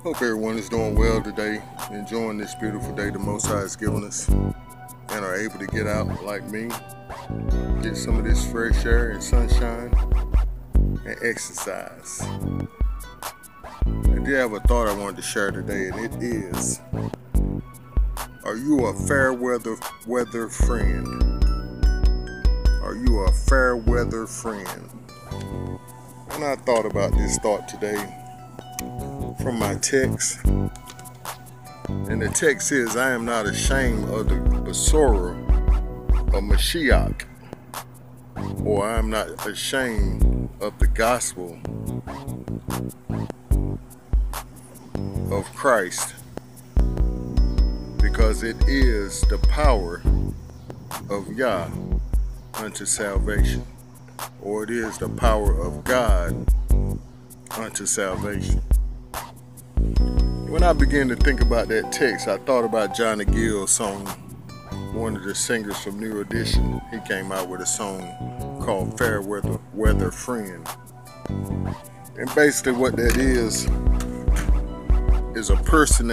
Hope everyone is doing well today, enjoying this beautiful day the Most High has given us, and are able to get out like me, get some of this fresh air and sunshine, and exercise. I did have a thought I wanted to share today, and it is, are you a fair weather friend? Are you a fair weather friend? And I thought about this thought today from my text, and the text is, I am not ashamed of the Besorah of MASHIACH, or I am not ashamed of the gospel of Christ, because it is the power of Yah unto salvation, or it is the power of God unto salvation. When I began to think about that text, I thought about Johnny Gill's song, one of the singers from New Edition. He came out with a song called Fair Weather Friend. And basically what that is a person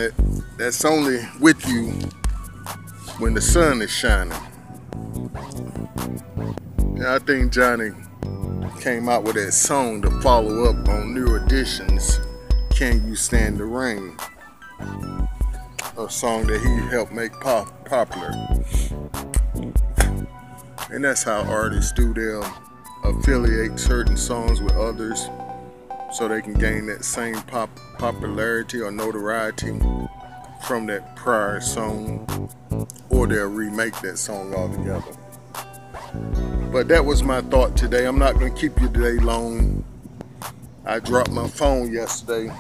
that's only with you when the sun is shining. And I think Johnny came out with that song to follow up on New Edition's Can You Stand the Rain? A song that he helped make popular. And that's how artists do. They'll affiliate certain songs with others so they can gain that same popularity or notoriety from that prior song, or they'll remake that song altogether. But that was my thought today. I'm not going to keep you today long. I dropped my phone yesterday.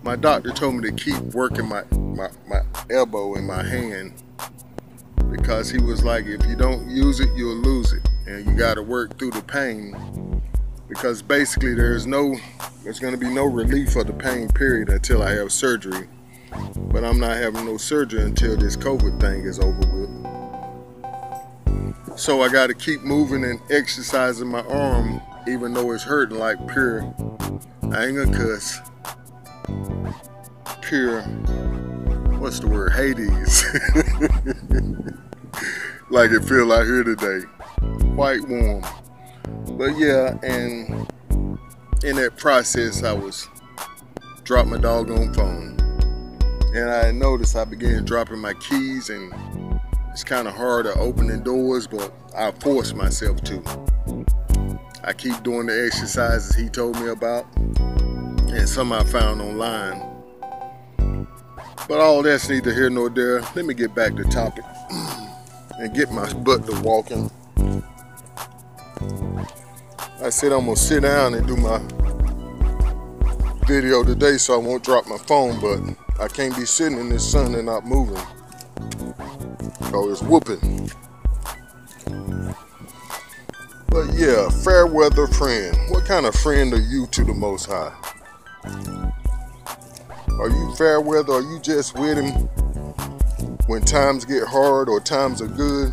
My doctor told me to keep working my elbow in my hand, because he was like, if you don't use it, you'll lose it, and you got to work through the pain, because basically there's going to be no relief for the pain period until I have surgery. But I'm not having no surgery until this COVID thing is over with. So I got to keep moving and exercising my arm, even though it's hurting like pure, I ain't gonna cuss, pure, what's the word, Hades. Like it feel like here today, quite warm. But yeah, and in that process I was dropping my doggone phone, and I noticed I began dropping my keys, and it's kind of hard to open the doors, but I force myself to. I keep doing the exercises he told me about, and some I found online. But all that's neither here nor there. Let me get back to topic and get my butt to walking. I said I'm gonna sit down and do my video today so I won't drop my phone, but I can't be sitting in this sun and not moving. Oh, it's whooping. But yeah, fair weather friend. What kind of friend are you to the Most High? Are you fair weather? Are you just with him when times get hard or times are good?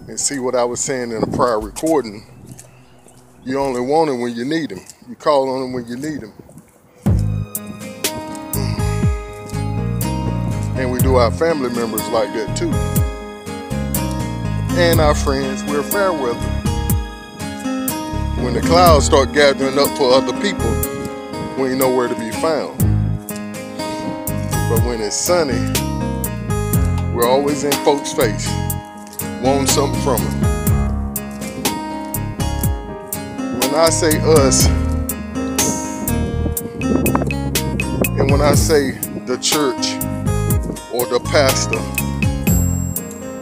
And see what I was saying in a prior recording. You only want him when you need him. You call on him when you need him. And we do our family members like that too. And our friends, we're fair weather. When the clouds start gathering up for other people, we ain't nowhere to be found. But when it's sunny, we're always in folks' face, wanting something from them. When I say us, and when I say the church or the pastor,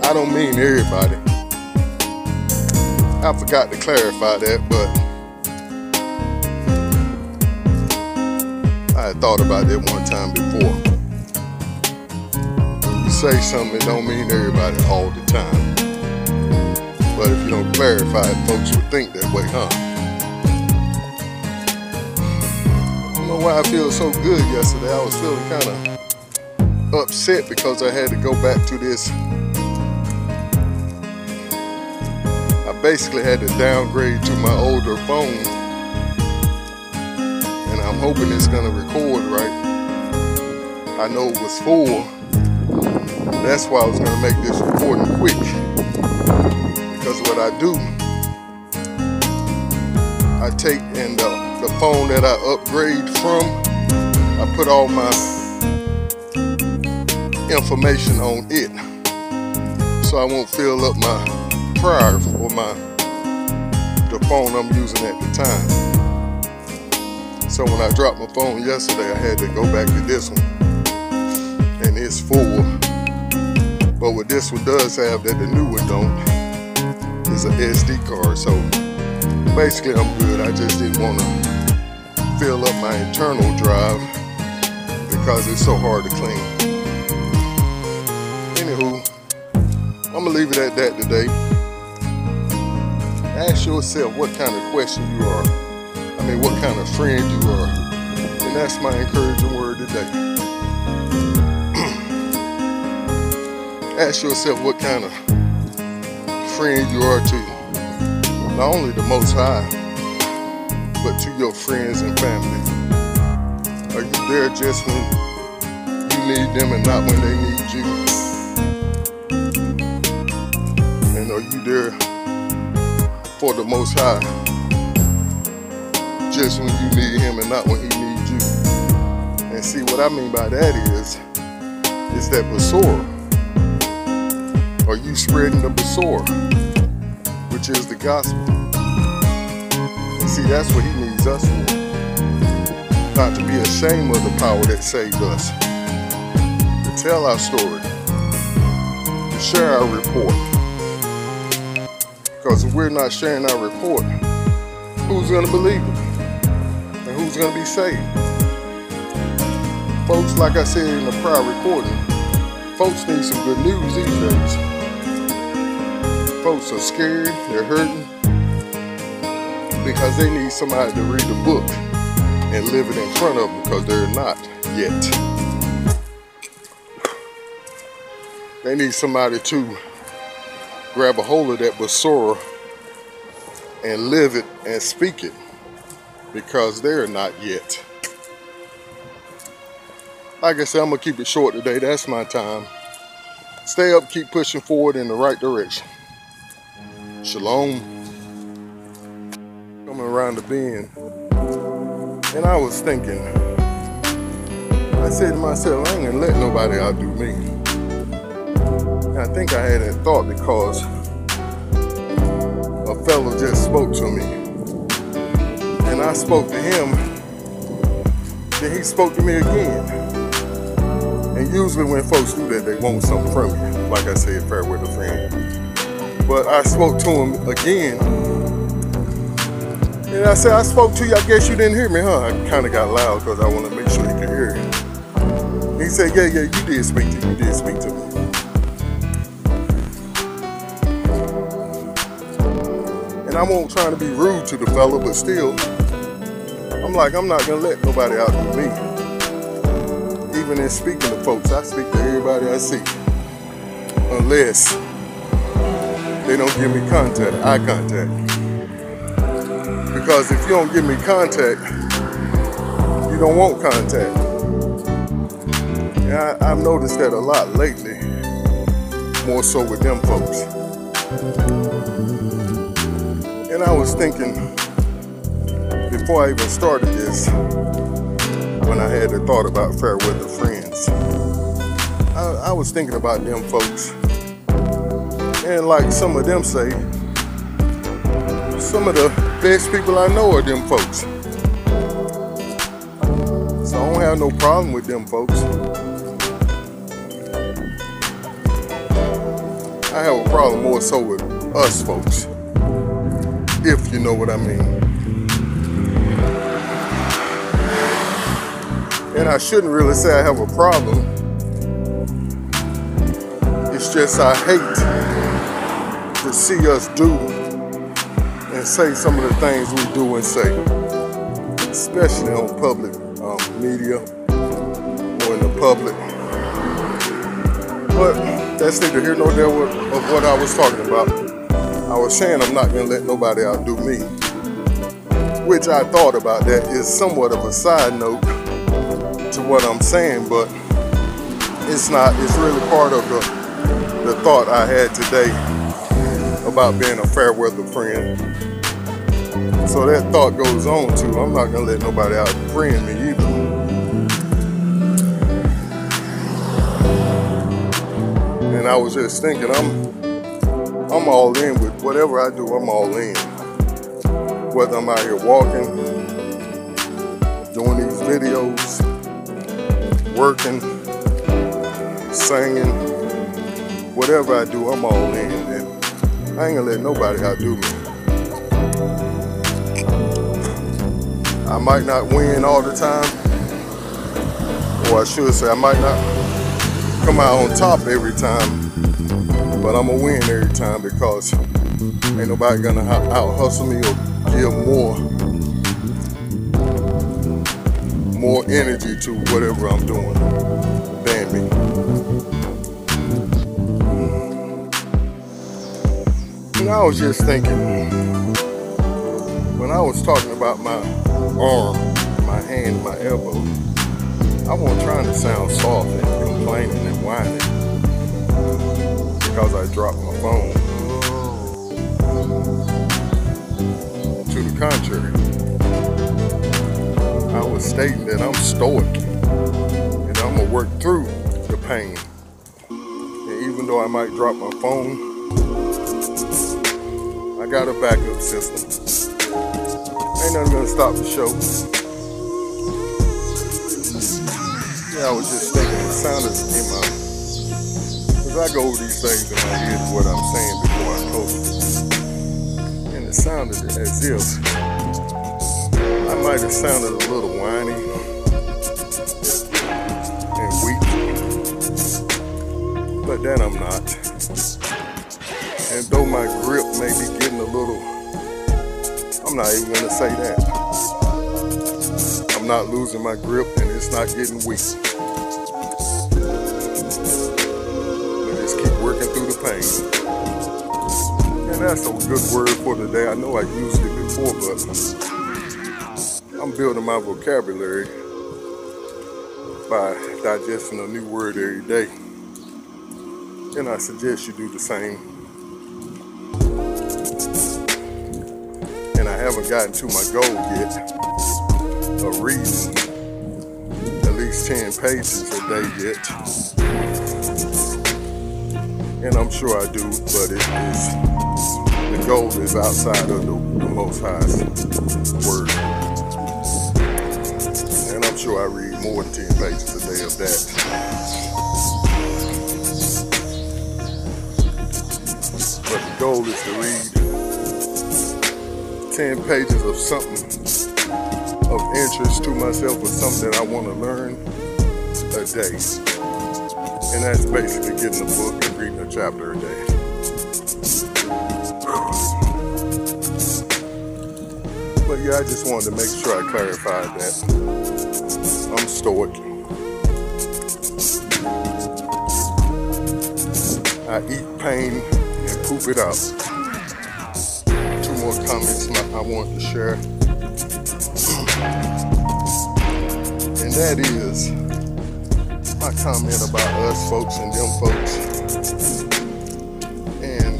I don't mean everybody. I forgot to clarify that, but I had thought about that one time before. When you say something, it don't mean everybody all the time. But if you don't clarify it, folks would think that way, huh? I don't know why I feel so good yesterday. I was feeling kind of upset because I had to go back to this. I basically had to downgrade to my older phone, and I'm hoping it's gonna record right. I know it was full. That's why I was gonna make this recording quick, because what I do, I take and the phone that I upgrade from, I put all my information on it, so I won't fill up my prior or the phone I'm using at the time. So when I dropped my phone yesterday, I had to go back to this one, and it's full. But what this one does have that the new one don't is an SD card. So basically I'm good. I just didn't want to fill up my internal drive because it's so hard to clean. Anywho, I'm gonna leave it at that today. Ask yourself what kind of question you are. I mean, what kind of friend you are. And that's my encouraging word today. Ask yourself what kind of friend you are to not only the Most High, but to your friends and family. Are you there just when you need them and not when they need you? And are you there for the Most High just when you need him and not when he needs you? And see, what I mean by that is that Besorah. Are you spreading the Besorah, which is the gospel? And see, that's what he needs us for. Not to be ashamed of the power that saved us. To tell our story. To share our report. Because if we're not sharing our report, who's going to believe it? And who's going to be saved? Folks, like I said in the prior recording, folks need some good news these days. Folks are scared, they're hurting, because they need somebody to read the book and live it in front of them, because they're not yet. They need somebody to grab a hold of that Besorah and live it and speak it, because they're not yet. Like I said, I'm going to keep it short today. That's my time. Stay up, keep pushing forward in the right direction. Shalom. Coming around the bend, and I was thinking, I said to myself, I ain't gonna let nobody outdo me. And I think I had that thought because a fellow just spoke to me, and I spoke to him, then he spoke to me again. And usually when folks do that, they want something from you. Like I said, fair with a friend. But I spoke to him again, and I said, I spoke to you, I guess you didn't hear me, huh? I kind of got loud because I want to make sure you can hear it. He said, yeah, you did speak to me, you did speak to me. And I won't try to be rude to the fella, but still, I'm like, I'm not going to let nobody outdo me. Even in speaking to folks, I speak to everybody I see, unless they don't give me eye contact. Because if you don't give me contact, you don't want contact. And I've noticed that a lot lately, more so with them folks. And I was thinking, before I even started this, when I had the thought about fair weather friends, I was thinking about them folks. And like some of them say, some of the best people I know are them folks. So I don't have no problem with them folks. I have a problem more so with us folks, if you know what I mean. And I shouldn't really say I have a problem. It's just I hate to see us do and say some of the things we do and say, especially on public media or in the public. But that's neither here nor there of what I was talking about. I was saying I'm not going to let nobody outdo me, which I thought about that is somewhat of a side note to what I'm saying, but it's not. It's really part of the thought I had today about being a fair weather friend. So that thought goes on too. I'm not going to let nobody out-friend me either. And I was just thinking, I'm all in with whatever I do. I'm all in. Whether I'm out here walking, doing these videos, working, singing, whatever I do, I'm all in. And I ain't gonna let nobody outdo me. I might not win all the time, or I should say I might not come out on top every time, but I'm gonna win every time because ain't nobody gonna out hustle me or give more energy to whatever I'm doing than me. And I was just thinking, when I was talking about my arm, my hand, my elbow, I wasn't trying to sound soft and complaining and whining because I dropped my phone. To the contrary, I was stating that I'm stoic and I'm gonna work through the pain. And even though I might drop my phone, I got a backup system. Ain't nothing gonna stop the show. Yeah, I was just thinking it sounded in my, because I go over these things in my head, what I'm saying before I post it. And it sounded as if I might have sounded a little whiny and weak, but then I'm not. And though my grip may be getting a little, I'm not even gonna say that. I'm not losing my grip and it's not getting weak. But just keep working through the pain. And that's a good word for today. I know I used it before, but I'm building my vocabulary by digesting a new word every day. And I suggest you do the same. And I haven't gotten to my goal yet of reading at least 10 pages a day yet. And I'm sure I do, but the goal is outside of the Most High's word. And I'm sure I read more than 10 pages a day of that. But the goal is to read 10 pages of something of interest to myself or something that I want to learn a day. And that's basically getting a book and reading a chapter a day. But yeah, I just wanted to make sure I clarified that. I'm stoic. I eat pain and poop it out. Two more comments I want to share. And that is my comment about us folks and them folks. And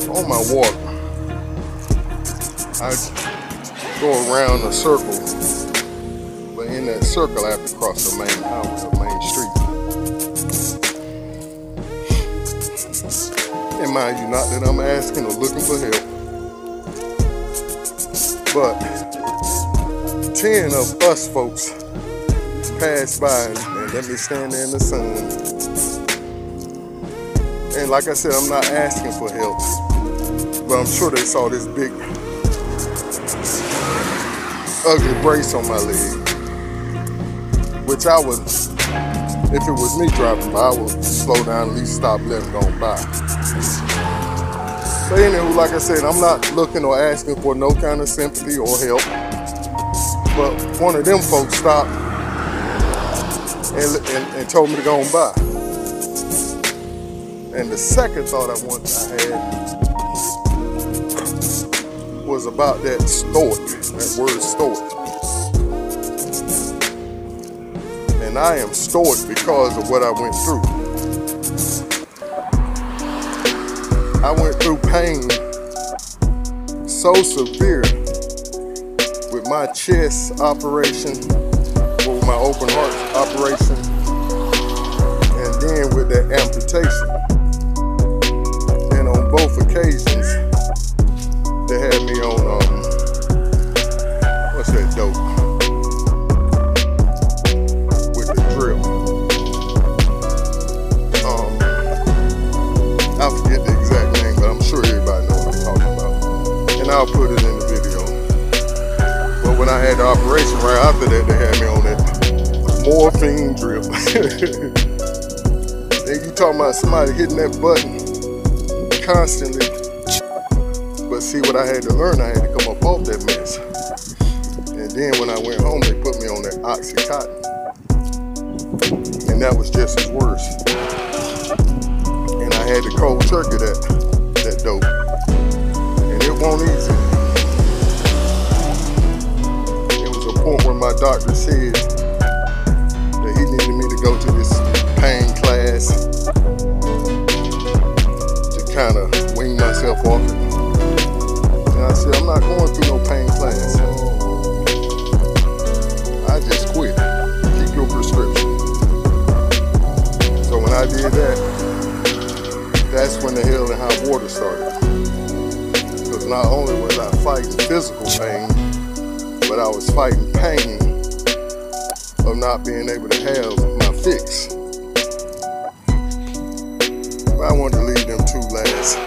on my walk, I go around a circle, but in that circle I have to cross the main highway, the main street. And mind you, not that I'm asking or looking for help, but 10 of us folks passed by and let me stand there in the sun. And like I said, I'm not asking for help, but I'm sure they saw this big ugly brace on my leg, which I would, if it was me driving by, I would slow down, at least stop, let them go by. But anyway, like I said, I'm not looking or asking for no kind of sympathy or help. But one of them folks stopped and told me to go on by. And the second thought I had was about that stoic, that word stoic. And I am stoic because of what I went through. I went through pain so severe with my chest operation, with my open heart operation, and then with that amputation. And on both occasions, they had me on, what's that dope? With the drip. I forget the exact name, but I'm sure everybody knows what I'm talking about. And I'll put it in the video. But when I had the operation, right after that, they had me on that morphine drip. And you talking about somebody hitting that button constantly. But see, what I had to learn, I had to come up off that mess. And then when I went home, they put me on that Oxycontin. And that was just as worse. And I had to cold turkey that dope. And it wasn't easy. It was a point where my doctor said that he needed me to go to this pain class to kind of wean myself off it. And I said, I'm not going through no pain class. I just quit. Keep your prescription. So when I did that, that's when the hell and high water started. Because not only was I fighting physical pain, but I was fighting pain of not being able to have my fix. But I wanted to leave them two last,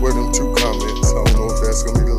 with them two comments. I don't know if that's going to be